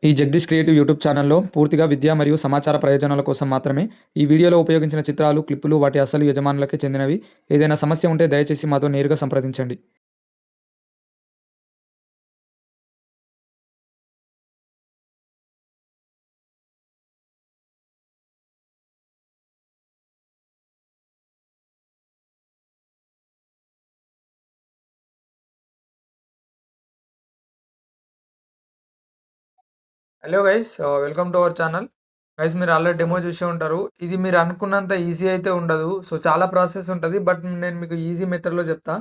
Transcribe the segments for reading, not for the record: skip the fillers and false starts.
ఈ Jagadish creative YouTube ఛానల్లో పూర్తిగా విద్య మరియు సమాచార ప్రయోజనాల కోసం మాత్రమే. ఈ వీడియోలో ఉపయోగించిన చిత్రాలు, క్లిప్పులు వాటి అసలు యజమానులకే చెందినవి. ఏదైనా సమస్య ఉంటే దయచేసి మాతో నేరుగా సంప్రదించండి. Hello guys, welcome to our channel. Guys, మీరు ఆల్రెడీ డెమో చూసే ఉంటారు. ఇది మీరు అనుకున్నంత ఈజీ అయితే ఉండదు. సో చాలా ప్రాసెస్ ఉంటుంది. బట్ నేను మీకు ఈజీ మెథడ్లో చెప్తా.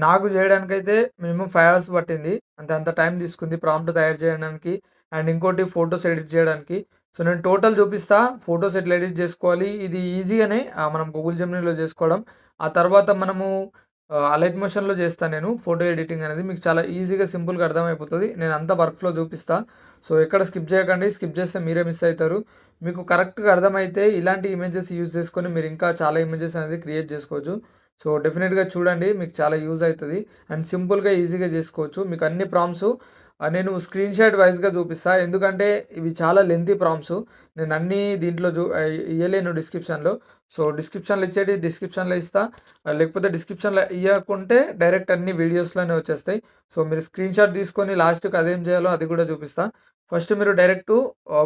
నాకు చేయడానికైతే మినిమం 5 అవర్స్ పట్టింది. అంత టైం తీసుకుంది ప్రాంప్ట్ తయారు చేయడానికి. అండ్ ఇంకోటి ఫొటోస్ ఎడిట్ చేయడానికి. సో నేను టోటల్ చూపిస్తా ఫొటోస్ ఎట్లా ఎడిట్ చేసుకోవాలి. ఇది ఈజీగానే మనం గూగుల్ జెమినీలో చేసుకోవడం. ఆ తర్వాత మనము అలైట్ మోషన్లో చేస్తాను నేను ఫోటో ఎడిటింగ్ అనేది. మీకు చాలా ఈజీగా సింపుల్గా అర్థమైపోతుంది. నేను అంత వర్క్ ఫ్లో చూపిస్తా. సో ఎక్కడ స్కిప్ చేయకండి. స్కిప్ చేస్తే మీరే మిస్ అవుతారు. మీకు కరెక్ట్గా అర్థమైతే ఇలాంటి ఇమేజెస్ యూజ్ చేసుకొని మీరు ఇంకా చాలా ఇమేజెస్ అనేది క్రియేట్ చేసుకోవచ్చు. సో డెఫినెట్గా చూడండి, మీకు చాలా యూజ్ అవుతుంది. అండ్ సింపుల్గా ఈజీగా చేసుకోవచ్చు. మీకు అన్ని ప్రాంప్ట్స్ నేను స్క్రీన్ షాట్ వైజ్గా చూపిస్తా. ఎందుకంటే ఇవి చాలా లెంతీ ప్రాంప్ట్స్. నేను అన్నీ దీంట్లో ఇవ్వలేను డిస్క్రిప్షన్లో. సో డిస్క్రిప్షన్లో ఇచ్చేటి డిస్క్రిప్షన్లో ఇస్తా. లేకపోతే డిస్క్రిప్షన్లో ఇవ్వకుంటే డైరెక్ట్ అన్ని వీడియోస్లోనే వచ్చేస్తాయి. సో మీరు స్క్రీన్ షాట్ తీసుకొని లాస్ట్కి అదేం చేయాలో అది కూడా చూపిస్తా. ఫస్ట్ మీరు డైరెక్ట్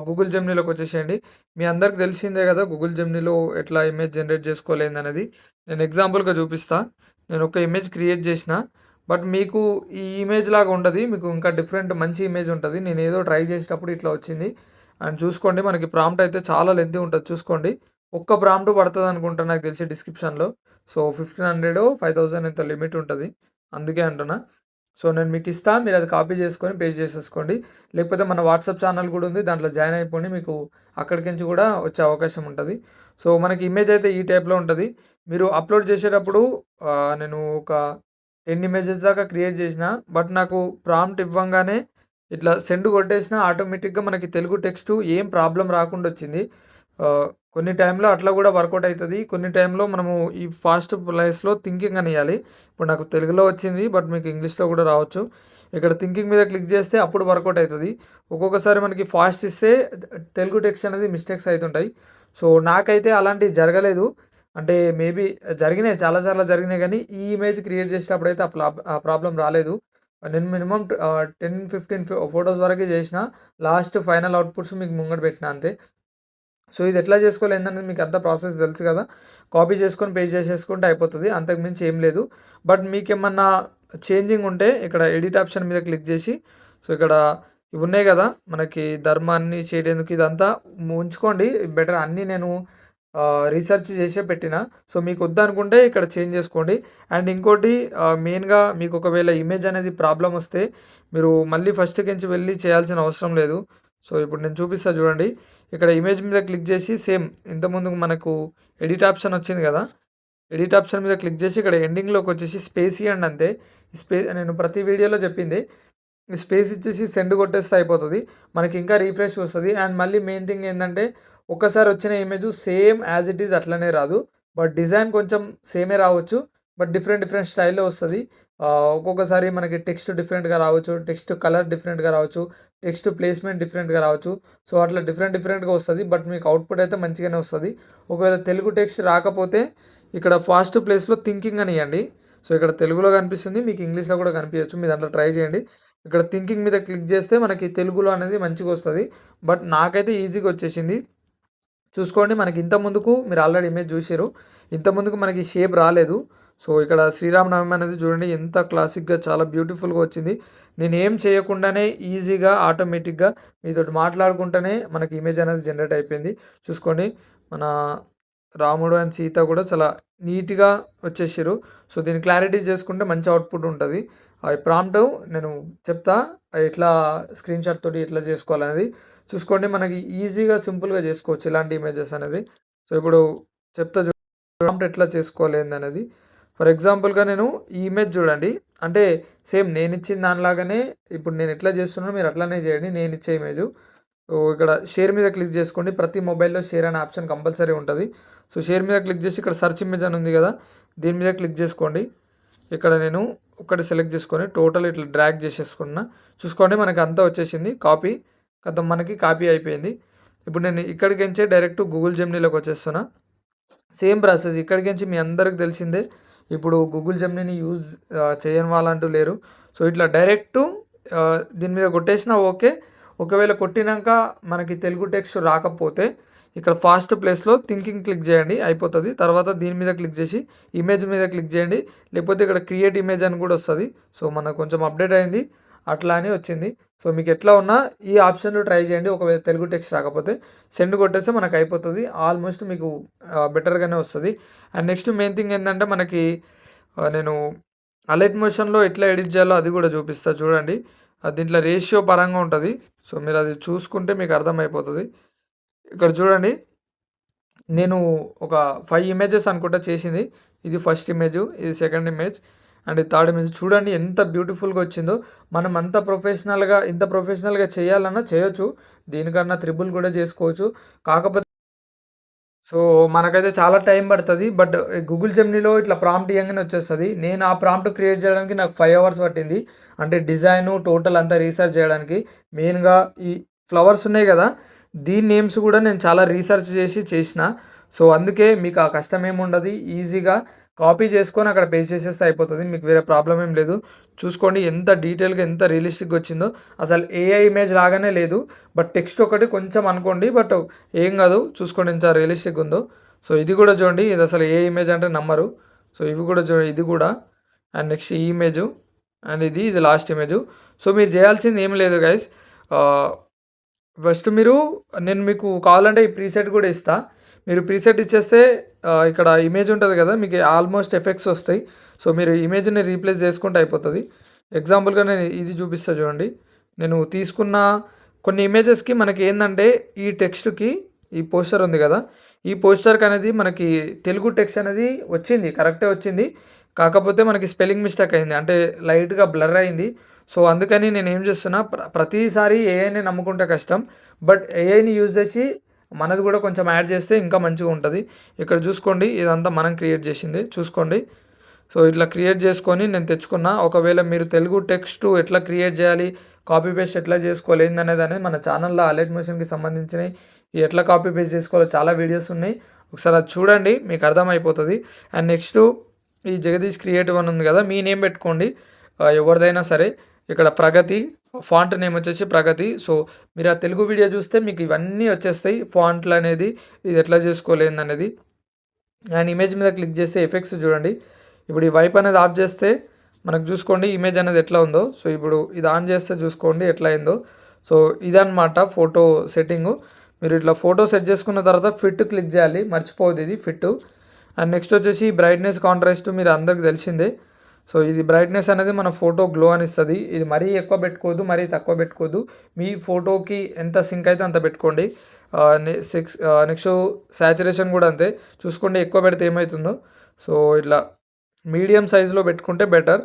గూగుల్ జెమినీలోకి వచ్చేసేయండి. మీ అందరికి తెలిసిందే కదా గూగుల్ జెమినీలో ఎట్లా ఇమేజ్ జనరేట్ చేసుకోలేదు అనేది. నేను ఎగ్జాంపుల్గా చూపిస్తా. నేను ఒక ఇమేజ్ క్రియేట్ చేసిన. బట్ మీకు ఈ ఇమేజ్ లాగా ఉండదు. మీకు ఇంకా డిఫరెంట్ మంచి ఇమేజ్ ఉంటుంది. నేను ఏదో ట్రై చేసేటప్పుడు ఇట్లా వచ్చింది. అండ్ చూసుకోండి, మనకి ప్రాంప్ట్ అయితే చాలా లెంతీ ఉంటుంది. చూసుకోండి, ఒక్క ప్రాంప్ట్ పడుతుంది అనుకుంటా నాకు తెలిసి డిస్క్రిప్షన్లో. సో 1500 5000 ఎంత లిమిట్ ఉంటుంది. అందుకే అంటున్నా. సో నేను మీకు ఇస్తా, మీరు అది కాపీ చేసుకొని పేస్ట్ చేసేసుకోండి. లేకపోతే మన వాట్సాప్ ఛానల్ కూడా ఉంది, దాంట్లో జాయిన్ అయిపోండి. మీకు అక్కడికి నుంచి కూడా వచ్చే అవకాశం ఉంటుంది. సో మనకి ఇమేజ్ అయితే ఈ టైప్లో ఉంటుంది. మీరు అప్లోడ్ చేసేటప్పుడు నేను ఒక 10 ఇమేజెస్ దాకా క్రియేట్ చేసిన. బట్ నాకు ప్రాంప్ట్ ఇవ్వంగానే ఇట్లా సెండ్ కొట్టేసిన ఆటోమేటిక్గా మనకి తెలుగు టెక్స్ట్ ఏం ప్రాబ్లం రాకుండా వచ్చింది. కొన్ని టైంలో అట్లా కూడా వర్కౌట్ అవుతుంది. కొన్ని టైంలో మనము ఈ ఫాస్ట్ ప్లేస్లో థింకింగ్ అని ఇవ్వాలి. ఇప్పుడు నాకు తెలుగులో వచ్చింది, బట్ మీకు ఇంగ్లీష్లో కూడా రావచ్చు. ఇక్కడ థింకింగ్ మీద క్లిక్ చేస్తే అప్పుడు వర్కౌట్ అవుతుంది. ఒక్కొక్కసారి మనకి ఫాస్ట్ ఇస్తే తెలుగు టెక్స్ట్ అనేది మిస్టేక్స్ అవుతుంటాయి. సో నాకైతే అలాంటివి జరగలేదు. అంటే మేబీ జరిగినాయి, చాలాసార్లు జరిగినాయి. కానీ ఈ ఇమేజ్ క్రియేట్ చేసేటప్పుడు అయితే ఆ ప్రాబ్లం రాలేదు. నేను మినిమం 10-15 ఫొటోస్ వరకే చేసిన. లాస్ట్ ఫైనల్ అవుట్పుట్స్ మీకు ముంగట పెట్టిన అంతే. సో ఇది ఎట్లా చేసుకోవాలి ఏంటనేది మీకు అంత ప్రాసెస్ తెలుసు కదా. కాపీ చేసుకొని పేస్ట్ చేసేసుకుంటే అయిపోతుంది. అంతకుమించి ఏం లేదు. బట్ మీకేమన్నా చేంజింగ్ ఉంటే ఇక్కడ ఎడిట్ ఆప్షన్ మీద క్లిక్ చేసి, సో ఇక్కడ ఇవి ఉన్నాయి కదా మనకి ధర్మాన్ని చేయడానికి, ఇదంతా ఉంచుకోండి బెటర్. అన్నీ నేను రీసెర్చ్ చేసే పెట్టిన. సో మీకు వద్దనుకుంటే ఇక్కడ చేంజ్ చేసుకోండి. అండ్ ఇంకోటి మెయిన్గా మీకు ఒకవేళ ఇమేజ్ అనేది ప్రాబ్లం వస్తే మీరు మళ్ళీ ఫస్ట్కి నుంచి వెళ్ళి చేయాల్సిన అవసరం లేదు. సో ఇప్పుడు నేను చూపిస్తా చూడండి. ఇక్కడ ఇమేజ్ మీద క్లిక్ చేసి సేమ్ ఇంతకుముందు మనకు ఎడిట్ ఆప్షన్ వచ్చింది కదా, ఎడిట్ ఆప్షన్ మీద క్లిక్ చేసి ఇక్కడ ఎండింగ్లోకి వచ్చేసి స్పేస్ ఇవ్వండి అంతే. నేను ప్రతి వీడియోలో చెప్పింది, స్పేస్ ఇచ్చేసి సెండ్ కొట్టేస్తే అయిపోతుంది. మనకి ఇంకా రీఫ్రెష్ వస్తుంది. అండ్ మళ్ళీ మెయిన్ థింగ్ ఏంటంటే ఒక్కసారి వచ్చిన image same as it is అట్లనే రాదు. బట్ డిజైన్ కొంచెం సేమే రావచ్చు. బట్ డిఫరెంట్ డిఫరెంట్ స్టైల్లో వస్తుంది. ఒక్కొక్కసారి మనకి టెక్స్ట్ డిఫరెంట్గా రావచ్చు, టెక్స్ట్ కలర్ డిఫరెంట్గా రావచ్చు, టెక్స్ట్ ప్లేస్మెంట్ డిఫరెంట్గా రావచ్చు. సో అట్లా డిఫరెంట్గా వస్తుంది. బట్ మీకు అవుట్పుట్ అయితే మంచిగానే వస్తుంది. ఒకవేళ తెలుగు టెక్స్ట్ రాకపోతే ఇక్కడ ఫాస్ట్ ప్లేస్లో థింకింగ్ అని ఇవ్వండి. సో ఇక్కడ తెలుగులో కనిపిస్తుంది, మీకు ఇంగ్లీష్లో కూడా కనిపించచ్చు. మీ దాంట్లో ట్రై చేయండి. ఇక్కడ థింకింగ్ మీద క్లిక్ చేస్తే మనకి తెలుగులో అనేది మంచిగా వస్తుంది. బట్ నాకైతే ఈజీగా వచ్చేసింది. చూసుకోండి, మనకి ఇంత ముందుకు మీరు ఆల్రెడీ ఇమేజ్ చూసారు. ఇంత ముందుకు మనకి షేప్ రాలేదు. సో ఇక్కడ శ్రీరామనవమి అనేది చూడండి ఎంత క్లాసిక్గా చాలా బ్యూటిఫుల్గా వచ్చింది. నేను ఏం చేయకుండానే ఈజీగా ఆటోమేటిక్గా మీతో మాట్లాడుకుంటూనే మనకి ఇమేజ్ అనేది జనరేట్ అయిపోయింది. చూసుకోండి, మన రాముడు అండ్ సీత కూడా చాలా నీట్గా వచ్చేసారు. సో దీన్ని క్లారిటీ చేసుకుంటే మంచి అవుట్పుట్ ఉంటుంది. ఆ ప్రాంప్ట్ నేను చెప్తా ఎట్లా స్క్రీన్ షాట్ తోటి ఎట్లా చేసుకోవాలనేది. చూసుకోండి, మనకి ఈజీగా సింపుల్గా చేసుకోవచ్చు ఇలాంటి ఇమేజెస్ అనేది. సో ఇప్పుడు చెప్తా ప్రాంప్ట్ ఎట్లా చేసుకోవాలి అనేది. ఫర్ ఎగ్జాంపుల్గా నేను ఈ ఇమేజ్ చూడండి. అంటే సేమ్ నేను ఇచ్చిన దానిలాగానే ఇప్పుడు నేను ఎట్లా చేస్తున్నానో మీరు అట్లానే చేయండి. నేను ఇచ్చే ఇమేజ్. సో ఇక్కడ షేర్ మీద క్లిక్ చేసుకోండి. ప్రతి మొబైల్లో షేర్ అనే ఆప్షన్ కంపల్సరీ ఉంటుంది. సో షేర్ మీద క్లిక్ చేసి ఇక్కడ సెర్చ్ ఇమేజ్ అని ఉంది కదా, దీని మీద క్లిక్ చేసుకోండి. ఇక్కడ నేను ఒకటి సెలెక్ట్ చేసుకొని టోటల్ ఇట్లా డ్రాగ్ చేసేసుకున్నా. చూసుకోండి, మనకి అంతా వచ్చేసింది కాపీ. ఖతం మనకి కాపీ అయిపోయింది. ఇప్పుడు నేను ఇక్కడికించే డైరెక్ట్ గూగుల్ జెమినీలోకి వచ్చేస్తున్నా. సేమ్ ప్రాసెస్ ఇక్కడికించి మీ అందరికి తెలిసిందే. ఇప్పుడు గూగుల్ జెమినీని యూజ్ చేయని వాళ్ళంటూ లేరు. సో ఇట్లా డైరెక్టు దీని మీద కొట్టేసినా ఓకే. ఒకవేళ కొట్టినాక మనకి తెలుగు టెక్స్ట్ రాకపోతే ఇక్కడ ఫాస్ట్ ప్లేస్లో థింకింగ్ క్లిక్ చేయండి, అయిపోతుంది. తర్వాత దీని మీద క్లిక్ చేసి ఇమేజ్ మీద క్లిక్ చేయండి, లేకపోతే ఇక్కడ క్రియేట్ ఇమేజ్ అని కూడా వస్తుంది. సో మనకు కొంచెం అప్డేట్ అయింది, అట్లా అని వచ్చింది. సో మీకు ఎట్లా ఉన్నా ఈ ఆప్షన్లో ట్రై చేయండి. ఒకవేళ తెలుగు టెక్స్ట్ రాకపోతే సెండ్ కొట్టేస్తే మనకు అయిపోతుంది. ఆల్మోస్ట్ మీకు బెటర్గానే వస్తుంది. అండ్ నెక్స్ట్ మెయిన్ థింగ్ ఏంటంటే మనకి నేను అలైట్ మోషన్లో ఎట్లా ఎడిట్ చేయాలో అది కూడా చూపిస్తా చూడండి. దీంట్లో రేషియో పరంగా ఉంటుంది. సో మీరు అది చూసుకుంటే మీకు అర్థమైపోతుంది. ఇక్కడ చూడండి, నేను ఒక 5 ఇమేజెస్ అనుకుంటా చేసింది. ఇది ఫస్ట్ ఇమేజ్, ఇది second image and third image. చూడండి ఎంత బ్యూటిఫుల్గా వచ్చిందో. మనం ఇంత ప్రొఫెషనల్గా చేయాలన్నా చేయొచ్చు, దీనికన్నా త్రిబుల్ కూడా చేసుకోవచ్చు. కాకపోతే సో మనకైతే చాలా టైం పడుతుంది. బట్ గూగుల్ జెమినీలో ఇట్లా ప్రాంప్ట్ ఇవ్వగానే వచ్చేస్తుంది. నేను ఆ ప్రాంప్ట్ క్రియేట్ చేయడానికి నాకు 5 hours పట్టింది. అంటే డిజైను టోటల్ అంతా రీసెర్చ్ చేయడానికి. మెయిన్గా ఈ ఫ్లవర్స్ ఉన్నాయి కదా, దీని నేమ్స్ కూడా నేను చాలా రీసెర్చ్ చేసిన. సో అందుకే మీకు ఆ కష్టం ఏమి ఉండదు. ఈజీగా కాపీ చేసుకొని అక్కడ పేస్ట్ చేసేస్తే అయిపోతుంది. మీకు వేరే ప్రాబ్లం ఏం లేదు. చూసుకోండి ఎంత డీటెయిల్గా ఎంత రియలిస్టిక్గా వచ్చిందో. అసలు ఏఐ ఇమేజ్ లాగానే లేదు. బట్ టెక్స్ట్ ఒకటి కొంచెం అనుకోండి, బట్ ఏం కాదు. చూసుకోండి ఎంత రియలిస్టిక్ ఉందో. సో ఇది కూడా చూడండి, ఇది అసలు ఏ ఇమేజ్ అంటే నమ్మరు. సో ఇవి కూడా చూడండి, ఇది కూడా. అండ్ నెక్స్ట్ ఈ ఇమేజు అండ్ ఇది లాస్ట్ ఇమేజు. సో మీరు చేయాల్సింది ఏం లేదు గైస్. ఫస్ట్ నేను మీకు కావాలంటే ఈ ప్రీసెట్ కూడా ఇస్తా. మీరు ప్రీసెట్ ఇచ్చేస్తే ఇక్కడ ఇమేజ్ ఉంటుంది కదా, మీకు ఆల్మోస్ట్ ఎఫెక్ట్స్ వస్తాయి. సో మీరు ఇమేజ్ని రీప్లేస్ చేసుకుంటే అయిపోతుంది. ఎగ్జాంపుల్గా నేను ఇది చూపిస్తా చూడండి. నేను తీసుకున్న కొన్ని ఇమేజెస్కి మనకి ఏంటంటే ఈ టెక్స్ట్కి ఈ పోస్టర్ ఉంది కదా, ఈ పోస్టర్కి అనేది మనకి తెలుగు టెక్స్ట్ అనేది వచ్చింది, కరెక్టే వచ్చింది. కాకపోతే మనకి స్పెల్లింగ్ మిస్టేక్ అయింది, అంటే లైట్గా బ్లర్ అయింది. సో అందుకని నేను ఏం చేస్తున్నా, ప్రతిసారి ఏఐని నమ్ముకుంటే కష్టం. బట్ ఏఐని యూజ్ చేసి మనది కూడా కొంచెం యాడ్ చేస్తే ఇంకా మంచిగా ఉంటుంది. ఇక్కడ చూసుకోండి, ఇదంతా మనం క్రియేట్ చేసింది చూసుకోండి. సో ఇట్లా క్రియేట్ చేసుకొని నేను తెచ్చుకున్నా. ఒకవేళ మీరు తెలుగు టెక్స్ట్ ఎట్లా క్రియేట్ చేయాలి, కాపీ పేస్ట్ ఎట్లా చేసుకోవాలి అనేది మన ఛానల్లో అలైట్ మోషన్కి సంబంధించినవి ఎట్లా కాపీ పేస్ట్ చేసుకోవాలో చాలా వీడియోస్ ఉన్నాయి. ఒకసారి అది చూడండి, మీకు అర్థమైపోతుంది. అండ్ నెక్స్ట్ ఈ జగదీష్ క్రియేటివ్ అని ఉంది కదా, మీ నేమ్ పెట్టుకోండి ఎవరిదైనా సరే. ఇక్కడ ప్రగతి, ఫాంట్ నేమ్ వచ్చేసి ప్రగతి. సో మీరు ఆ తెలుగు వీడియో చూస్తే మీకు ఇవన్నీ వచ్చేస్తాయి, ఫాంట్లు అనేది ఇది ఎట్లా చేసుకోలేదు అనేది. అండ్ ఇమేజ్ మీద క్లిక్ చేస్తే ఎఫెక్ట్స్ చూడండి. ఇప్పుడు ఈ వైప్ అనేది ఆఫ్ చేస్తే మనకు చూసుకోండి ఇమేజ్ అనేది ఎట్లా ఉందో. సో ఇప్పుడు ఇది ఆన్ చేస్తే చూసుకోండి ఎట్లా అయిందో. సో ఇదన్నమాట ఫోటో సెట్టింగు. మీరు ఇట్లా ఫోటో సెట్ చేసుకున్న తర్వాత ఫిట్ క్లిక్ చేయాలి, మర్చిపోవద్దు ఇది ఫిట్. అండ్ నెక్స్ట్ వచ్చేసి బ్రైట్నెస్ కాంట్రాస్ట్ మీరు అందరికి తెలిసిందే. సో ఇది బ్రైట్నెస్ అనేది మన ఫోటో గ్లో అని ఇస్తుంది. ఇది మరీ ఎక్కువ పెట్టుకోవద్దు, మరీ తక్కువ పెట్టుకోవద్దు. మీ ఫోటోకి ఎంత సింక్ అయితే అంత పెట్టుకోండి. నెక్స్ట్ సాచురేషన్ కూడా అంతే చూసుకోండి, ఎక్కువ పెడితే ఏమవుతుందో. సో ఇట్లా మీడియం సైజులో పెట్టుకుంటే బెటర్.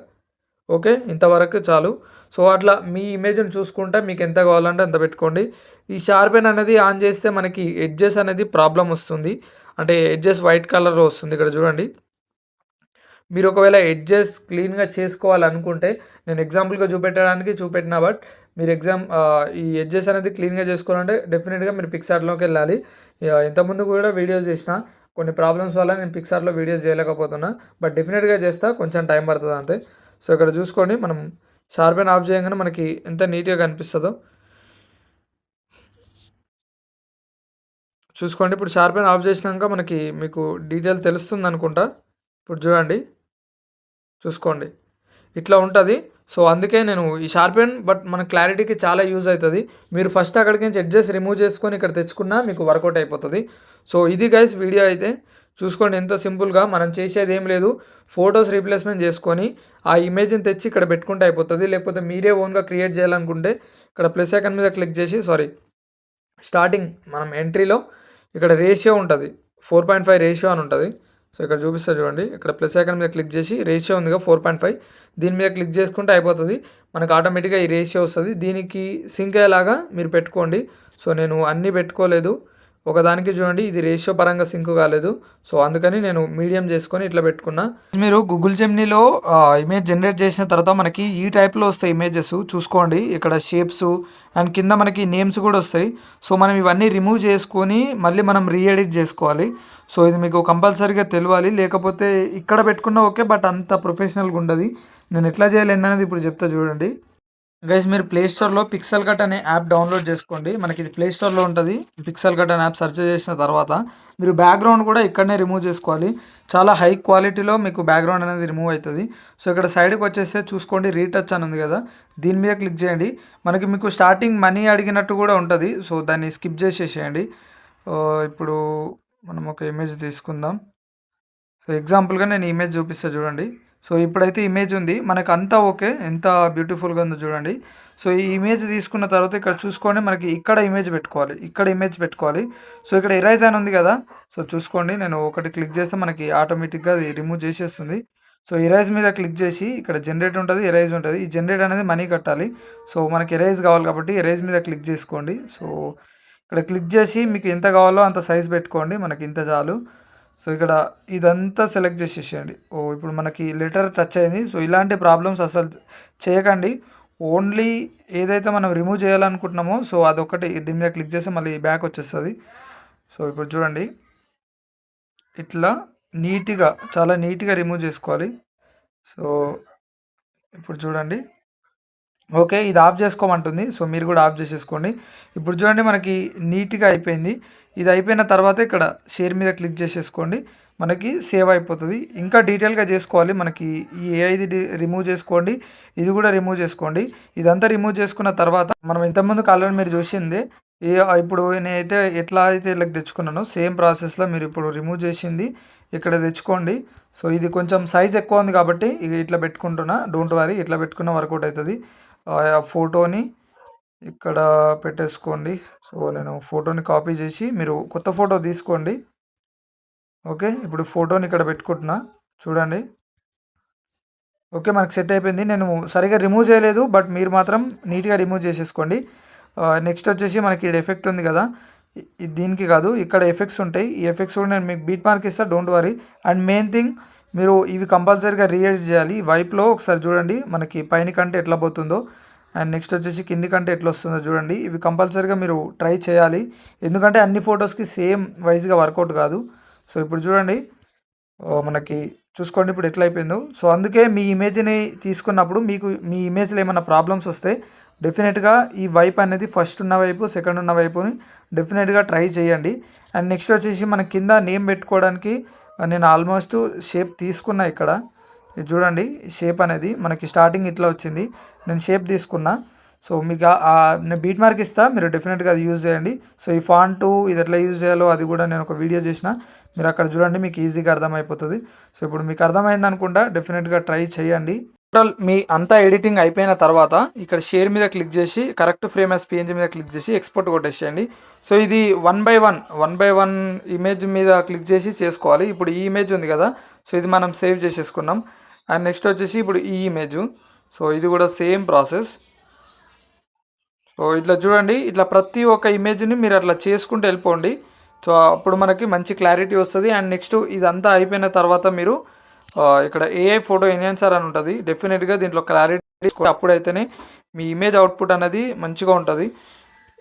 ఓకే, ఇంతవరకు చాలు. సో అట్లా మీ ఇమేజ్ని చూసుకుంటే మీకు ఎంత కావాలంటే అంత పెట్టుకోండి. ఈ షార్పెన్ అనేది ఆన్ చేస్తే మనకి ఎడ్జెస్ అనేది ప్రాబ్లం వస్తుంది, అంటే ఎడ్జెస్ వైట్ కలర్లో వస్తుంది. ఇక్కడ చూడండి, మీరు ఒకవేళ ఎడ్జెస్ క్లీన్గా చేసుకోవాలనుకుంటే నేను ఎగ్జాంపుల్గా చూపెట్టినా. బట్ మీరు ఈ ఎడ్జెస్ అనేది క్లీన్గా చేసుకోవాలంటే డెఫినెట్గా మీరు పిక్సార్ట్లోకి వెళ్ళాలి. ఇంతకుముందు కూడా వీడియోస్ చేసిన, కొన్ని ప్రాబ్లమ్స్ వల్ల నేను పిక్సార్ట్లో వీడియోస్ చేయలేకపోతున్నా. బట్ డెఫినెట్గా చేస్తా, కొంచెం టైం పడుతుంది అంతే. సో ఇక్కడ చూసుకోండి, మనం షార్పెన్ ఆఫ్ చేయగానే మనకి ఎంత నీట్గా కనిపిస్తుందో చూసుకోండి. ఇప్పుడు షార్పెన్ ఆఫ్ చేసినాక మీకు డీటెయిల్ తెలుస్తుంది అనుకుంటా. ఇప్పుడు చూసుకోండి ఇట్లా ఉంటుంది. సో అందుకే నేను ఈ షార్పెన్ బట్ మన క్లారిటీకి చాలా యూజ్ అవుతుంది. మీరు ఫస్ట్ అక్కడికి నుంచి ఎడ్జెస్ రిమూవ్ చేసుకొని ఇక్కడ తెచ్చుకున్నా మీకు వర్కౌట్ అయిపోతుంది. సో ఇది గైస్ వీడియో అయితే చూసుకోండి ఎంత సింపుల్గా. మనం చేసేది ఏం లేదు, ఫొటోస్ రీప్లేస్మెంట్ చేసుకొని ఆ ఇమేజ్ని తెచ్చి ఇక్కడ పెట్టుకుంటే అయిపోతుంది. లేకపోతే మీరే ఓన్గా క్రియేట్ చేయాలనుకుంటే ఇక్కడ ప్లస్ ఐకాన్ మీద క్లిక్ చేసి స్టార్టింగ్ మనం ఎంట్రీలో ఇక్కడ రేషియో ఉంటుంది, 4.5 రేషియో అని ఉంటుంది. సో ఇక్కడ చూపిస్తా చూడండి, ఇక్కడ ప్లస్ ఐకాన్ మీద క్లిక్ చేసి రేషియో ఉందిగా 4.5, దీని మీద క్లిక్ చేసుకుంటే అయిపోతుంది. మనకు ఆటోమేటిక్గా ఈ రేషియో వస్తుంది. దీనికి సింక్ అయ్యేలాగా మీరు పెట్టుకోండి. సో నేను అన్నీ పెట్టుకోలేదు, ఒకదానికి చూడండి ఇది రేషియో పరంగా సింక్ కాలేదు. సో అందుకని నేను మీడియం చేసుకొని ఇట్లా పెట్టుకున్నా. మీరు గూగుల్ జెమినీలో ఇమేజ్ జనరేట్ చేసిన తర్వాత మనకి ఈ టైప్లో వస్తాయి ఇమేజెస్ చూసుకోండి. ఇక్కడ షేప్స్ అండ్ కింద మనకి నేమ్స్ కూడా వస్తాయి. సో మనం ఇవన్నీ రిమూవ్ చేసుకొని మళ్ళీ మనం రీఎడిట్ చేసుకోవాలి. సో ఇది మీకు కంపల్సరీగా తెలియాలి, లేకపోతే ఇక్కడ పెట్టుకున్నా ఓకే, బట్ అంత ప్రొఫెషనల్గా ఉండదు. నేను ఎట్లా చేయాలి అనేది ఇప్పుడు చెప్తా చూడండి. గైస్ మీరు ప్లే స్టోర్లో పిక్సెల్ కట్ అనే యాప్ డౌన్లోడ్ చేసుకోండి. మనకి ఇది ప్లే స్టోర్లో ఉంటుంది. పిక్సెల్ కట్ అనే యాప్ సెర్చ్ చేసిన తర్వాత మీరు బ్యాక్గ్రౌండ్ కూడా ఇక్కడనే రిమూవ్ చేసుకోవాలి. చాలా హై క్వాలిటీలో మీకు బ్యాక్గ్రౌండ్ అనేది రిమూవ్ అవుతుంది. సో ఇక్కడ సైడ్కి వచ్చేస్తే చూసుకోండి, రీటచ్ అని ఉంది కదా, దీని మీద క్లిక్ చేయండి. మనకి మీకు స్టార్టింగ్ మనీ అడిగినట్టు కూడా ఉంటుంది. సో దాన్ని స్కిప్ చేసేసేయండి. ఇప్పుడు మనం ఒక ఇమేజ్ తీసుకుందాం. సో ఎగ్జాంపుల్గా నేను ఇమేజ్ చూపిస్తా చూడండి. సో ఇప్పుడైతే ఇమేజ్ ఉంది, మనకు అంతా ఓకే, ఎంత బ్యూటిఫుల్గా ఉందో చూడండి. సో ఈ ఇమేజ్ తీసుకున్న తర్వాత ఇక్కడ చూసుకోండి, మనకి ఇక్కడ ఇమేజ్ పెట్టుకోవాలి, ఇక్కడ ఇమేజ్ పెట్టుకోవాలి. సో ఇక్కడ ఎరైజ్ అని ఉంది కదా, సో చూసుకోండి నేను ఒకటి క్లిక్ చేస్తే మనకి ఆటోమేటిక్గా అది రిమూవ్ చేసేస్తుంది. సో ఎరైజ్ మీద క్లిక్ చేసి ఇక్కడ జనరేట్ ఉంటుంది, ఎరైజ్ ఉంటుంది. ఈ జనరేట్ అనేది మనీ కట్టాలి. సో మనకి ఎరైజ్ కావాలి కాబట్టి ఎరైజ్ మీద క్లిక్ చేసుకోండి. సో ఇక్కడ క్లిక్ చేసి మీకు ఎంత కావాలో అంత సైజ్ పెట్టుకోండి, మనకి ఇంత చాలు. సో ఇక్కడ ఇదంతా సెలెక్ట్ చేసేసేయండి. ఇప్పుడు మనకి లెటర్ టచ్ అయింది. సో ఇలాంటి ప్రాబ్లమ్స్ అసలు చేయకండి. ఓన్లీ ఏదైతే మనం రిమూవ్ చేయాలనుకుంటున్నామో సో అదొకటి దీని మీద క్లిక్ చేస్తే మళ్ళీ బ్యాక్ వచ్చేస్తుంది. సో ఇప్పుడు చూడండి, ఇట్లా నీట్గా చాలా నీట్గా రిమూవ్ చేసుకోవాలి. సో ఇప్పుడు చూడండి, ఓకే ఇది ఆఫ్ చేసుకోమంటుంది. సో మీరు కూడా ఆఫ్ చేసేసుకోండి. ఇప్పుడు చూడండి మనకి నీట్గా అయిపోయింది. ఇది అయిపోయిన తర్వాత ఇక్కడ షేర్ మీద క్లిక్ చేసేసుకోండి, మనకి సేవ్ అయిపోతుంది. ఇంకా డీటెయిల్గా చేసుకోవాలి, మనకి ఈ ఏఐది రిమూవ్ చేసుకోండి, ఇది కూడా రిమూవ్ చేసుకోండి. ఇదంతా రిమూవ్ చేసుకున్న తర్వాత మనం ఇంతకుముందు ఆల్రెడీ మీరు చూసింది ఇప్పుడు నేనైతే ఎట్లా అయితే ఇలా తెచ్చుకున్నానో సేమ్ ప్రాసెస్లో మీరు ఇప్పుడు రిమూవ్ చేసింది ఇక్కడ తెచ్చుకోండి. సో ఇది కొంచెం సైజ్ ఎక్కువ ఉంది కాబట్టి ఇక ఇట్లా పెట్టుకుంటున్నా, డోంట్ వరీ, ఇట్లా పెట్టుకున్న వర్కౌట్ అవుతుంది. ఆ ఫోటోని ఇక్కడ పెట్టేసుకోండి. సో నేను ఫోటోని కాపీ చేసి మీరు కొత్త ఫోటో తీసుకోండి. ఓకే ఇప్పుడు ఫోటోని ఇక్కడ పెట్టుకుంటున్నా చూడండి. ఓకే మనకు సెట్ అయిపోయింది. నేను సరిగా రిమూవ్ చేయలేదు, బట్ మీరు మాత్రం నీట్గా రిమూవ్ చేసేసుకోండి. నెక్స్ట్ వచ్చేసి మనకి ఎఫెక్ట్ ఉంది కదా, దీనికి కాదు ఇక్కడ ఎఫెక్ట్స్ ఉంటాయి. ఈ ఎఫెక్ట్స్ కూడా నేను మీకు బీట్ మార్క్ ఇస్తాను, don't worry. And main thing మీరు ఇవి కంపల్సరీగా రీఎడిట్ చేయాలి. వైప్లో ఒకసారి చూడండి మనకి పైన కంటే ఎట్లా పోతుందో, అండ్ నెక్స్ట్ వచ్చేసి కింది కంటే ఎట్లా వస్తుందో చూడండి. ఇవి కంపల్సరీగా మీరు ట్రై చేయాలి, ఎందుకంటే అన్ని ఫొటోస్కి సేమ్ వైజ్గా వర్కౌట్ కాదు. సో ఇప్పుడు చూడండి మనకి చూసుకోండి ఇప్పుడు ఎట్లా అయిపోయిందో. సో అందుకే మీ ఇమేజ్ని తీసుకున్నప్పుడు మీకు మీ ఇమేజ్లో ఏమైనా ప్రాబ్లమ్స్ వస్తే డెఫినెట్గా ఈ వైప్ అనేది ఫస్ట్ ఉన్న వైపు సెకండ్ ఉన్న వైపుని డెఫినెట్గా ట్రై చేయండి. అండ్ నెక్స్ట్ వచ్చేసి మన కింద నేమ్ పెట్టుకోవడానికి నేను ఆల్మోస్ట్ షేప్ తీసుకున్నా. ఇక్కడ చూడండి షేప్ అనేది మనకి స్టార్టింగ్ ఇట్లా వచ్చింది, నేను షేప్ తీసుకున్నా. సో మీకు నేను బీట్ మార్క్ ఇస్తా, మీరు డెఫినెట్గా అది యూజ్ చేయండి. సో ఈ ఫాంటు ఇది ఎట్లా యూజ్ చేయాలో అది కూడా నేను ఒక వీడియో చేసిన, మీరు అక్కడ చూడండి, మీకు ఈజీగా అర్థమైపోతుంది. సో ఇప్పుడు మీకు అర్థమైంది అనుకుంటా, డెఫినెట్గా ట్రై చేయండి. టోటల్ మీ అంతా ఎడిటింగ్ అయిపోయిన తర్వాత ఇక్కడ షేర్ మీద క్లిక్ చేసి కరెక్ట్ ఫ్రేమ్ యాజ్ పిఎన్జీ మీద క్లిక్ చేసి ఎక్స్పోర్ట్ కొట్టేసేయండి. సో ఇది వన్ బై వన్ ఇమేజ్ మీద క్లిక్ చేసి చేసుకోవాలి. ఇప్పుడు ఈ ఇమేజ్ ఉంది కదా, సో ఇది మనం సేవ్ చేసేసుకున్నాం. అండ్ నెక్స్ట్ వచ్చేసి ఇప్పుడు ఈ ఇమేజ్, సో ఇది కూడా సేమ్ ప్రాసెస్. సో ఇట్లా చూడండి, ఇట్లా ప్రతి ఒక్క ఇమేజ్ని మీరు అట్లా చేసుకుంటూ వెళ్ళిపోండి. సో అప్పుడు మనకి మంచి క్లారిటీ వస్తుంది. అండ్ నెక్స్ట్ ఇదంతా అయిపోయిన తర్వాత మీరు ఇక్కడ ఏఐ ఫోటో ఎన్హాన్సర్ అని ఉంటుంది, డెఫినెట్గా దీంట్లో క్లారిటీ అప్పుడైతేనే మీ ఇమేజ్ అవుట్పుట్ అనేది మంచిగా ఉంటుంది.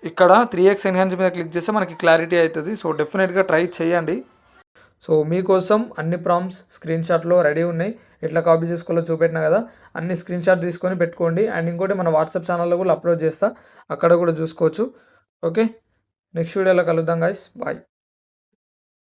ఇక్కడ 3x ఎన్హాన్స్ మీద క్లిక్ చేస్తే మనకి క్లారిటీ అవుతుంది. సో డెఫినెట్గా ట్రై చేయండి. సో మీకోసం అన్ని ప్రాంప్ట్స్ స్క్రీన్ షాట్లో రెడీ ఉన్నాయి, ఎట్లా కాపీ చేసుకోవాలో చూపెట్టినా కదా, అన్ని స్క్రీన్ షాట్ తీసుకొని పెట్టుకోండి. అండ్ ఇంకోటి మన వాట్సాప్ ఛానల్లో కూడా అప్లోడ్ చేస్తా, అక్కడ కూడా చూసుకోవచ్చు. ఓకే నెక్స్ట్ వీడియోలో కలుద్దాం గైస్, బాయ్.